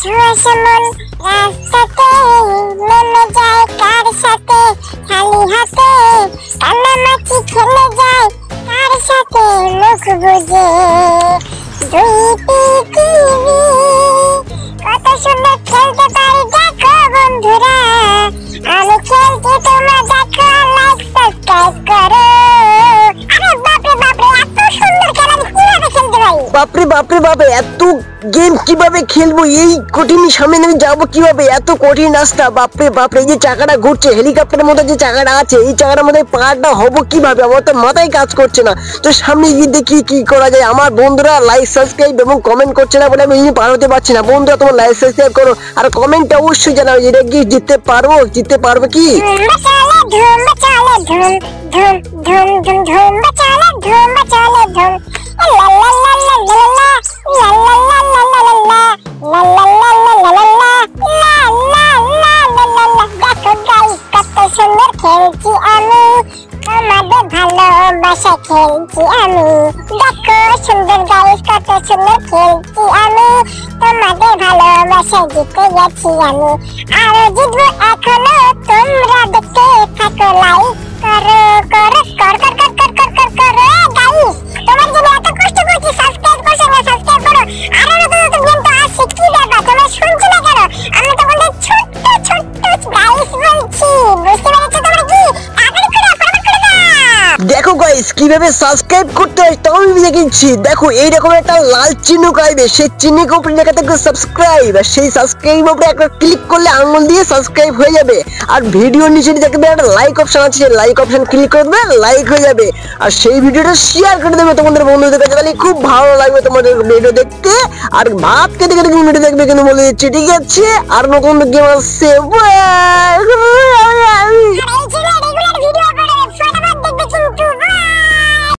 ছোঁয়াশে মন রাস্তাতে নেমে যায় কার সাথে খালি হাতে কান্নামাছি খেলে যায় কার সাথে মুখ বুঝে দুই পৃথিবী কত সুন্দর খেলতে পারি দেখো বন্ধুরা আমি খেলছি তোমরা দেখো লাইক সাবস্ক্রাইব করো। আরে বাপরে বাপরে এত সুন্দর খেলা আমি কিভাবে খেলতে পারি? বাপরে বাপরে বাপরে এত গেম কিভাবে খেলবো, এই কঠিন সামনে আমি যাবো কিভাবে, এত কঠিন রাস্তা। বাপরে বাপরে এই যে চাকাটা ঘুরছে হেলিকপ্টারের মতো যে চাকাটা আছে এই চাকাটার মধ্যে পাহাড়টা হবো কিভাবে, আমার তো মাথায় কাজ করছে না। তো সামনে গিয়ে দেখি কি করা যায়। আমার বন্ধুরা লাইক সাবস্ক্রাইব এবং কমেন্ট করছে না বলে আমি পার হতে পারছি না। বন্ধুরা তোমার লাইক সাবস্ক্রাইব করো আর কমেন্টটা অবশ্যই জানাও এটা কি জিততে পারবো কি? খেলছি আমি তোমাদের ভালোবাসা খেলছি আমি দেখো সুন্দর গাইস কত সুন্দর খেলছি আমি তোমাদের ভালোবাসা জিতে গেছি আমি আরো জিতবো এখনো তোমরা দেখতে থাকো লাইক করো করো কর কর কর কর কর কর করো গাইস তোমার জন্য এত কষ্ট করছি সাবস্ক্রাইব করো না সাবস্ক্রাইব করো আরো নতুন নতুন গেম তো আসছে কি ব্যাপার তোমরা শুনছো না কেন? আমি তোমাদের ছোট্ট ছোট্ট গাইস বলছি বুঝতে পেরেছো তোমরা কি? দেখো গাইস কিভাবে সাবস্ক্রাইব করতে হয় তাও আমি দেখিয়েছি। দেখো এইরকম একটা লাল চিহ্ন আসবে, সেই চিহ্নের উপরে লেখা থাকবে সাবস্ক্রাইব, আর সেই সাবস্ক্রাইব উপরে একটা ক্লিক করলে আঙুল দিয়ে সাবস্ক্রাইব হয়ে যাবে। আর ভিডিওর নিচে দেখবে একটা লাইক অপশন আছে, সেই লাইক অপশন ক্লিক করে দেবে লাইক হয়ে যাবে। আর সেই ভিডিওটা শেয়ার করে দেবে তোমাদের বন্ধুদের কাছে, তাহলে খুব ভালো লাগবে তোমাদের ভিডিও দেখতে। আর ভাত কেটে কেটে ভিডিও দেখবে কিন্তু বলে দিচ্ছি, ঠিক আছে? আর নতুন গেম আসছে।